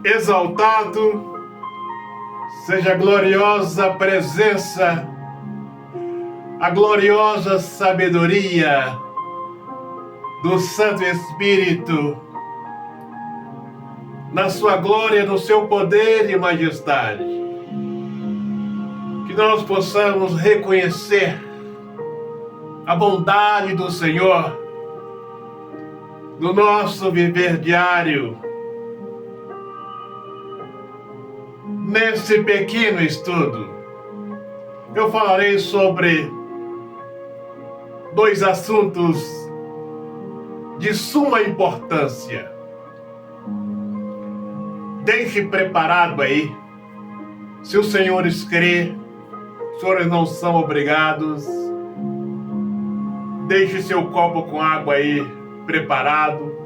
exaltado seja a gloriosa presença, a gloriosa sabedoria do Santo Espírito, na sua glória, no seu poder e majestade. Que nós possamos reconhecer a bondade do Senhor no nosso viver diário. Nesse pequeno estudo, eu falarei sobre dois assuntos de suma importância. Deixe preparado aí. Se os senhores crêem, os senhores não são obrigados. Deixe seu copo com água aí preparado,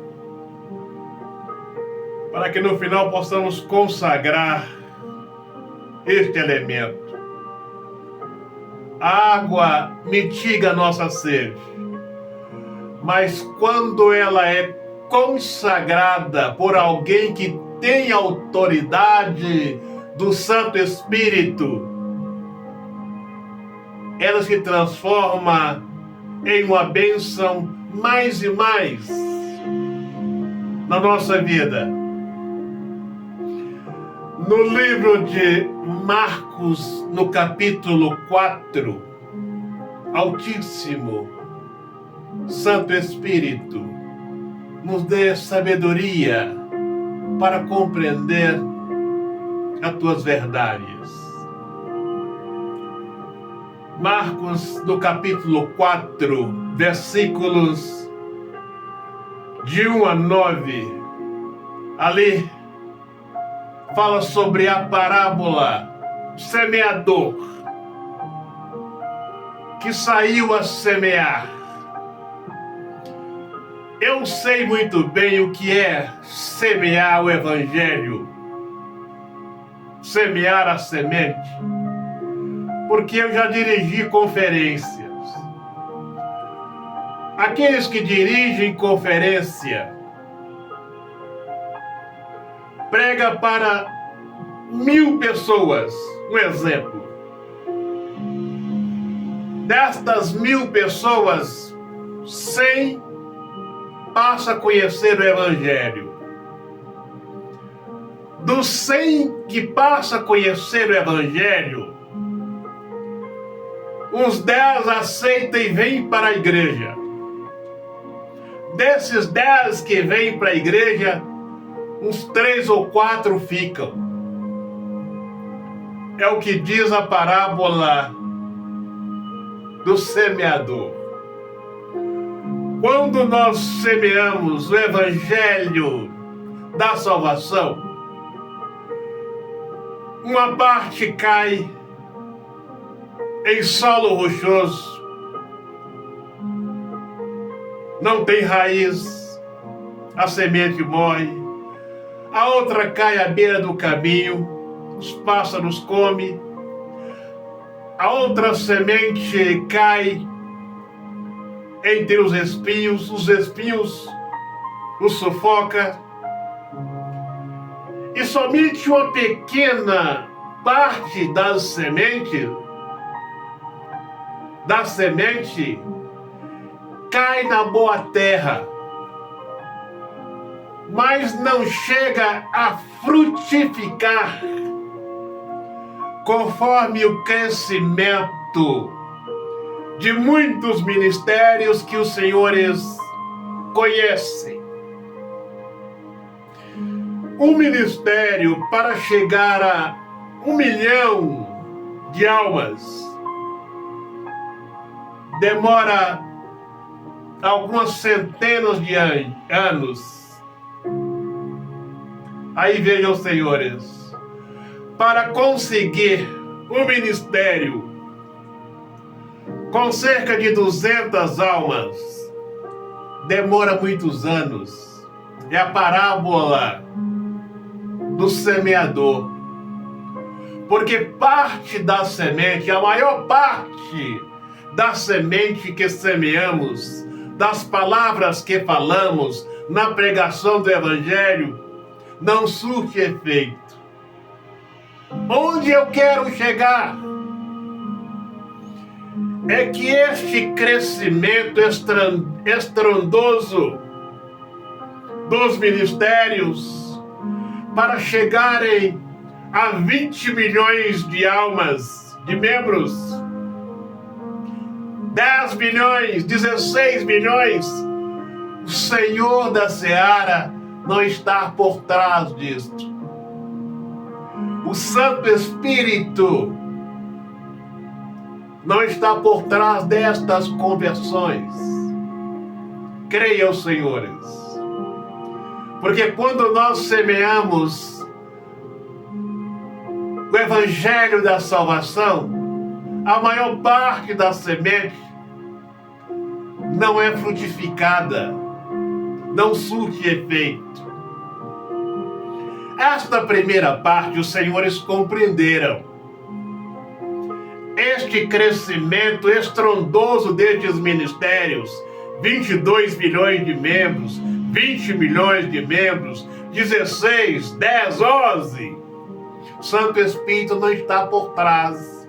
para que no final possamos consagrar este elemento. A água mitiga a nossa sede, mas quando ela é consagrada por alguém que tem autoridade do Santo Espírito, ela se transforma em uma bênção mais e mais na nossa vida. No livro de Marcos, no capítulo 4, Altíssimo Santo Espírito nos dê sabedoria para compreender as tuas verdades. Marcos, no capítulo 4, versículos de 1 a 9, ali fala sobre a parábola semeador que saiu a semear. Eu sei muito bem o que é semear o Evangelho, semear a semente, porque eu já dirigi conferências. Aqueles que dirigem conferência prega para 1000 pessoas, um exemplo. Destas 1000 pessoas, 100 passa a conhecer o Evangelho. Dos 100 que passa a conhecer o Evangelho, uns 10 aceitam e vêm para a igreja. Desses 10 que vêm para a igreja, uns 3 ou 4 ficam. É o que diz a parábola do semeador. Quando nós semeamos o Evangelho da salvação, uma parte cai em solo rochoso, não tem raiz, a semente morre. A outra cai à beira do caminho, os pássaros comem. A outra semente cai entre os espinhos os sufoca. E somente uma pequena parte da semente cai na boa terra, mas não chega a frutificar conforme o crescimento de muitos ministérios que os senhores conhecem. Um ministério para chegar a 1 milhão de almas demora algumas centenas de anos. Aí vejam, senhores, para conseguir um ministério com cerca de 200 almas, demora muitos anos. É a parábola do semeador. Porque parte da semente, a maior parte da semente que semeamos, das palavras que falamos na pregação do Evangelho, não surte efeito. Onde eu quero chegar é que este crescimento estrondoso dos ministérios para chegarem a 20 milhões de almas, de membros, 10 milhões, 16 milhões, o Senhor da Seara não está por trás disto. O Santo Espírito não está por trás destas conversões. Creiam, senhores. Porque quando nós semeamos o Evangelho da salvação, a maior parte da semente não é frutificada, não surte efeito. Esta primeira parte os senhores compreenderam. Este crescimento estrondoso destes ministérios, 22 milhões de membros, 20 milhões de membros, 16, 10, 11. O Santo Espírito não está por trás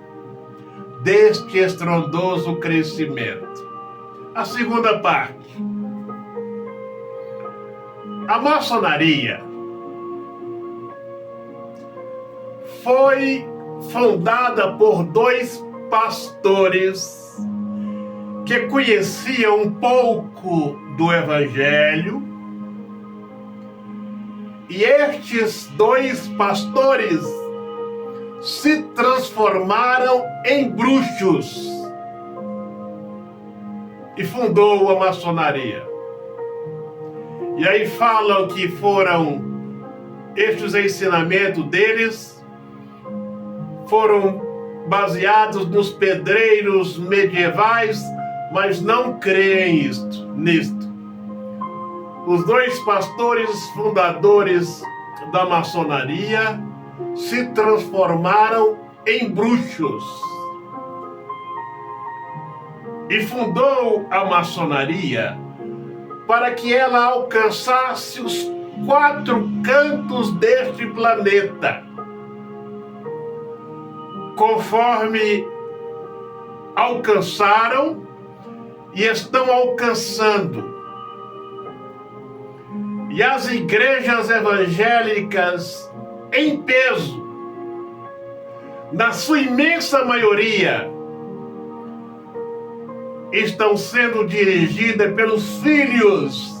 deste estrondoso crescimento. A segunda parte. A maçonaria foi fundada por dois pastores que conheciam um pouco do Evangelho, e estes dois pastores se transformaram em bruxos e fundou a maçonaria. E aí falam que foram estes ensinamentos deles foram baseados nos pedreiros medievais, mas não creem nisto. Os dois pastores fundadores da maçonaria se transformaram em bruxos e fundou a maçonaria para que ela alcançasse os 4 cantos deste planeta, conforme alcançaram e estão alcançando. E as igrejas evangélicas, em peso, na sua imensa maioria, estão sendo dirigidas pelos filhos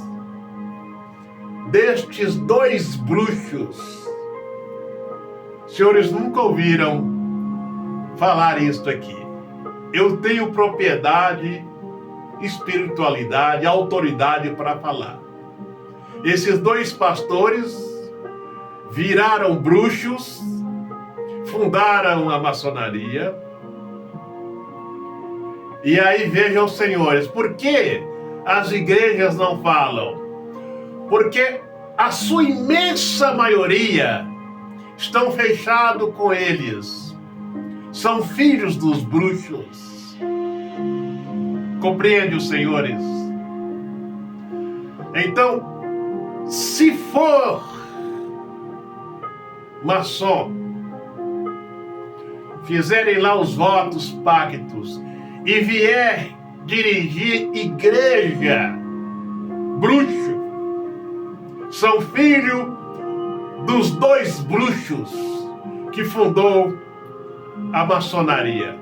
destes dois bruxos. Senhores, nunca ouviram falar isto aqui. Eu tenho propriedade, espiritualidade, autoridade para falar. Esses dois pastores viraram bruxos, fundaram a maçonaria. E aí vejam, senhores, por que as igrejas não falam? Porque a sua imensa maioria estão fechados com eles. São filhos dos bruxos. Compreende, os senhores? Então, se for maçom, fizerem lá os votos, pactos, e vier dirigir igreja, bruxo, são filhos dos dois bruxos que fundou a maçonaria.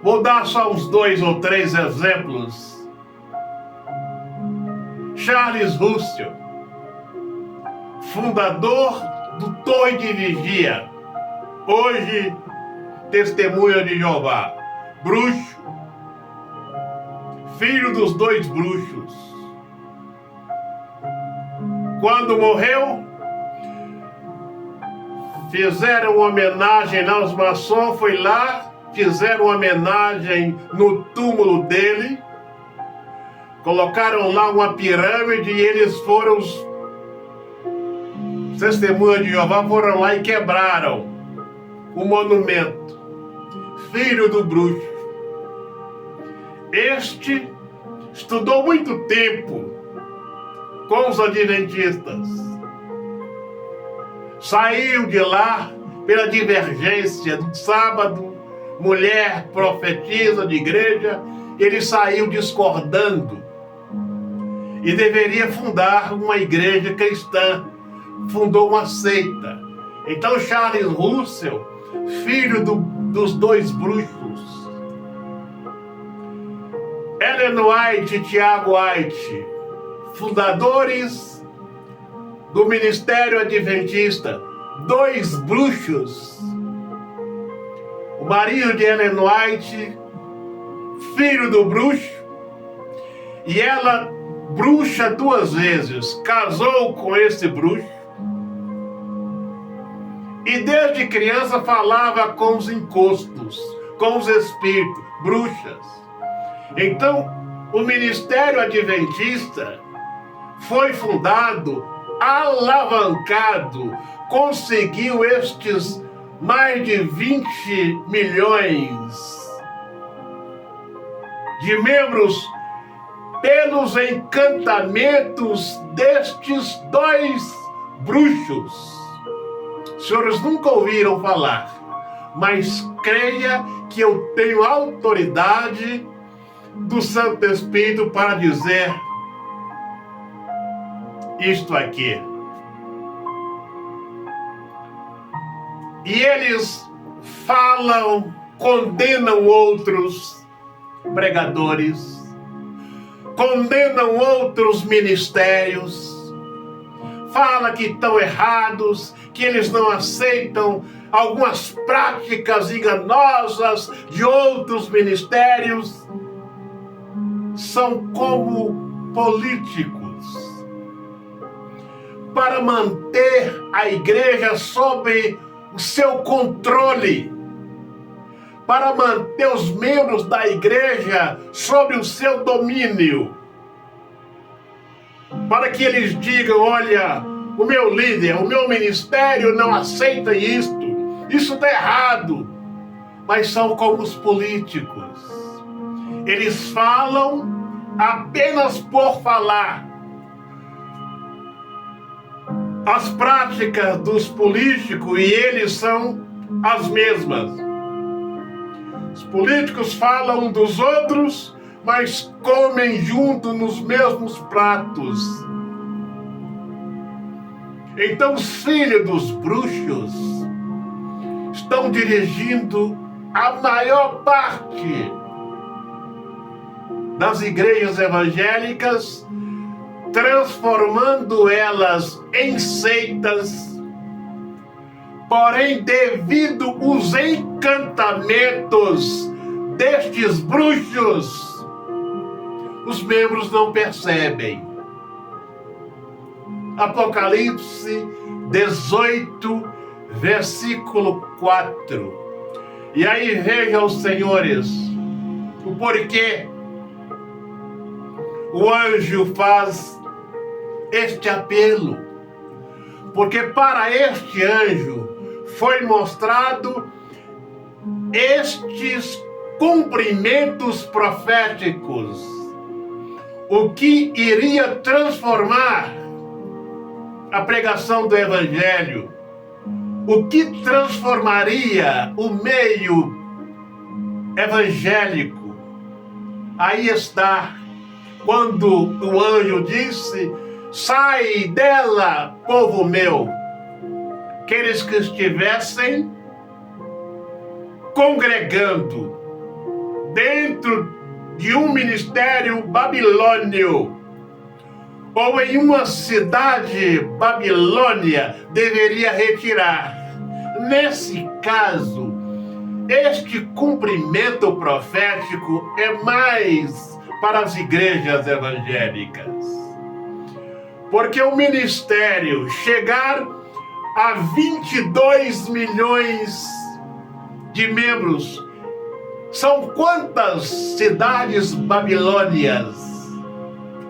Vou dar só uns 2 ou 3 exemplos. Charles Russell, fundador do Torre de Vigia, hoje Testemunha de Jeová, bruxo, filho dos dois bruxos. Quando morreu, fizeram uma homenagem aos maçons, foi lá, fizeram uma homenagem no túmulo dele, colocaram lá uma pirâmide e eles foram, os Testemunhas de Jeová foram lá e quebraram o monumento. Filho do bruxo. Este estudou muito tempo com os adventistas. Saiu de lá pela divergência do sábado, mulher profetiza de igreja, ele saiu discordando e deveria fundar uma igreja cristã. Fundou uma seita. Então Charles Russell, filho dos dois bruxos, Ellen White e Tiago White, fundadores do Ministério Adventista, dois bruxos. O marido de Ellen White, filho do bruxo, e ela, bruxa duas vezes, casou com esse bruxo, e desde criança falava com os encostos, com os espíritos, bruxas. Então, o Ministério Adventista foi fundado, alavancado, conseguiu estes mais de 20 milhões de membros pelos encantamentos destes dois bruxos. Os senhores nunca ouviram falar, mas creia que eu tenho autoridade do Santo Espírito para dizer isto aqui. E eles falam, condenam outros pregadores, condenam outros ministérios, fala que estão errados, que eles não aceitam algumas práticas enganosas de outros ministérios. São como políticos para manter a igreja sob o seu controle, para manter os membros da igreja sob o seu domínio, para que eles digam: olha, o meu líder, o meu ministério não aceita isto, isso está errado. Mas são como os políticos, eles falam apenas por falar. As práticas dos políticos e eles são as mesmas. Os políticos falam um dos outros, mas comem junto nos mesmos pratos. Então os filhos dos bruxos estão dirigindo a maior parte das igrejas evangélicas, transformando elas em seitas. Porém, devido aos encantamentos destes bruxos, os membros não percebem. Apocalipse 18, versículo 4. E aí vejam, senhores, o porquê o anjo faz este apelo. Porque para este anjo foi mostrado estes cumprimentos proféticos, o que iria transformar a pregação do Evangelho, o que transformaria o meio evangélico. Aí está, quando o anjo disse: sai dela, povo meu, aqueles que estivessem congregando dentro de um ministério babilônio ou em uma cidade babilônia, deveria retirar. Nesse caso, este cumprimento profético é mais para as igrejas evangélicas. Porque o ministério chegar a 22 milhões de membros, são quantas cidades babilônias?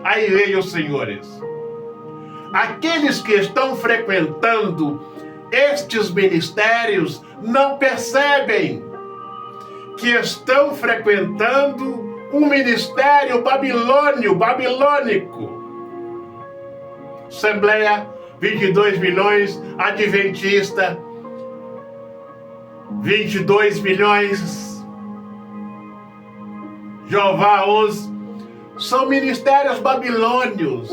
Aí vejam, senhores, aqueles que estão frequentando estes ministérios não percebem que estão frequentando um ministério babilônico. Assembleia, 22 milhões. Adventista, 22 milhões. Jeová, 11. São ministérios babilônios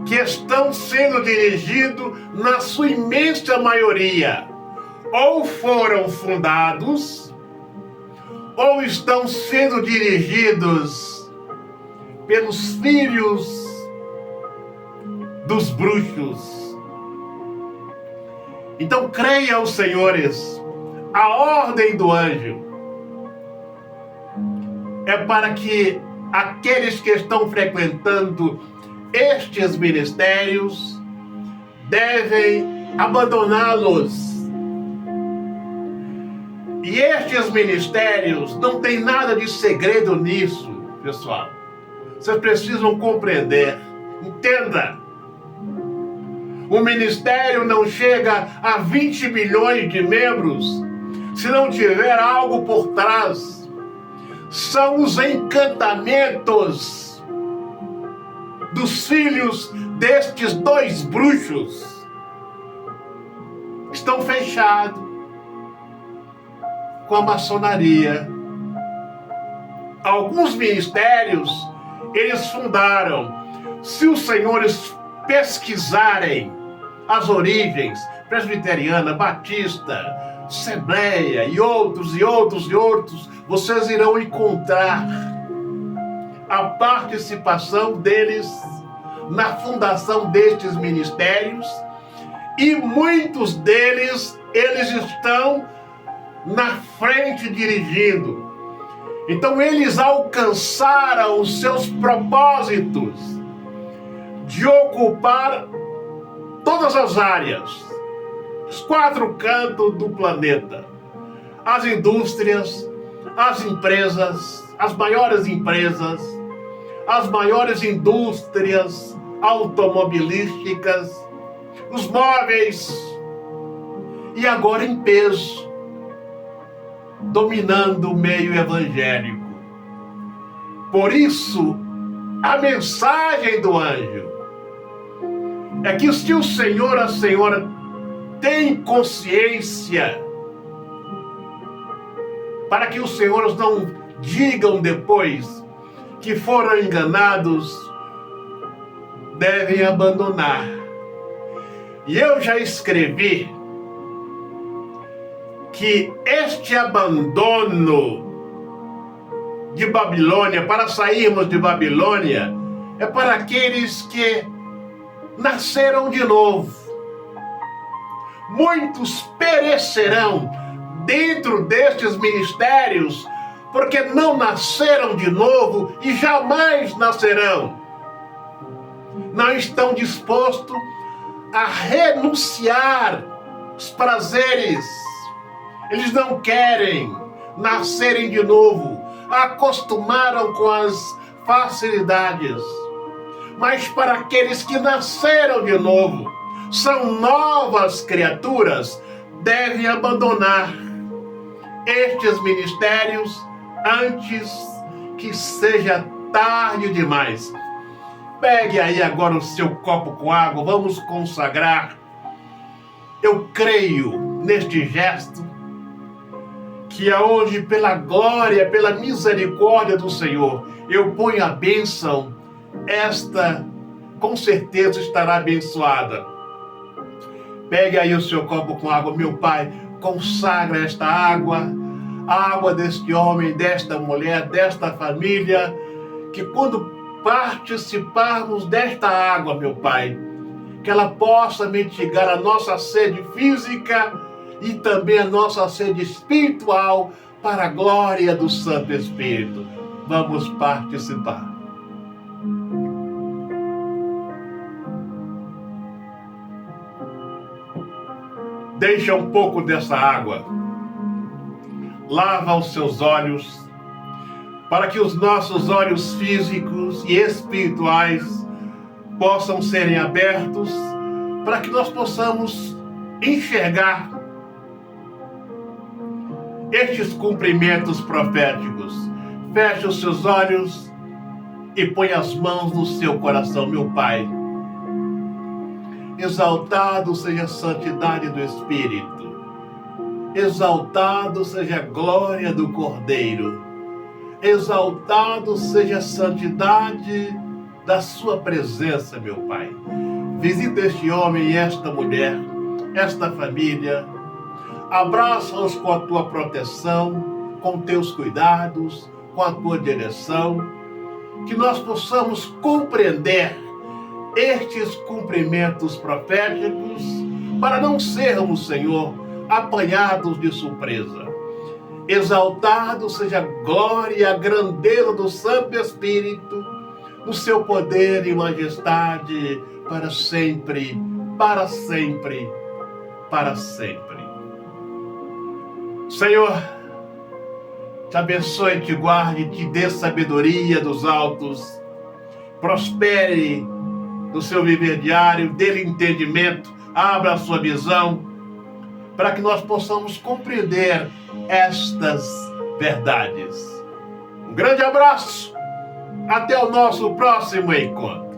que estão sendo dirigidos, na sua imensa maioria, ou foram fundados, ou estão sendo dirigidos pelos filhos dos bruxos. Então creiam, senhores, a ordem do anjo é para que aqueles que estão frequentando estes ministérios devem abandoná-los. E estes ministérios não tem nada de segredo nisso, pessoal. Vocês precisam compreender. Entenda. O ministério não chega a 20 milhões de membros se não tiver algo por trás. São os encantamentos dos filhos destes dois bruxos. Estão fechados com a maçonaria. Alguns ministérios eles fundaram. Se os senhores pesquisarem as origens, presbiteriana, batista, Assembleia e outros, vocês irão encontrar a participação deles na fundação destes ministérios, e muitos deles, eles estão na frente dirigindo. Então eles alcançaram os seus propósitos de ocupar todas as áreas, os 4 cantos do planeta, as indústrias, as empresas, as maiores indústrias automobilísticas, os móveis, e agora em peso, dominando o meio evangélico. Por isso, a mensagem do anjo é que se o Senhor, a Senhora, tem consciência, para que os senhores não digam depois que foram enganados, devem abandonar. E eu já escrevi que este abandono de Babilônia, para sairmos de Babilônia, é para aqueles que nasceram de novo. Muitos perecerão dentro destes ministérios porque não nasceram de novo e jamais nascerão. Não estão dispostos a renunciar os prazeres. Eles não querem nascerem de novo. Acostumaram com as facilidades. Mas para aqueles que nasceram de novo, são novas criaturas, devem abandonar estes ministérios antes que seja tarde demais. Pegue aí agora o seu copo com água, vamos consagrar. Eu creio neste gesto, que aonde pela glória, pela misericórdia do Senhor, eu ponho a bênção, esta com certeza estará abençoada. Pegue aí o seu copo com água, meu Pai, consagra esta água, a água deste homem, desta mulher, desta família, que quando participarmos desta água, meu Pai, que ela possa mitigar a nossa sede física e também a nossa sede espiritual, para a glória do Santo Espírito. Vamos participar. Deixa um pouco dessa água, lava os seus olhos, para que os nossos olhos físicos e espirituais possam serem abertos, para que nós possamos enxergar estes cumprimentos proféticos. Feche os seus olhos e põe as mãos no seu coração, meu Pai. Exaltado seja a santidade do Espírito. Exaltado seja a glória do Cordeiro. Exaltado seja a santidade da sua presença, meu Pai. Visita este homem e esta mulher, esta família. Abraça-os com a tua proteção, com teus cuidados, com a tua direção. Que nós possamos compreender estes cumprimentos proféticos para não sermos, Senhor, apanhados de surpresa. Exaltado seja a glória e a grandeza do Santo Espírito, no seu poder e majestade, para sempre, para sempre, para sempre. Senhor, te abençoe, te guarde, te dê sabedoria dos altos, prospere no seu viver diário, dê-lhe entendimento, abra a sua visão, para que nós possamos compreender estas verdades. Um grande abraço, até o nosso próximo encontro.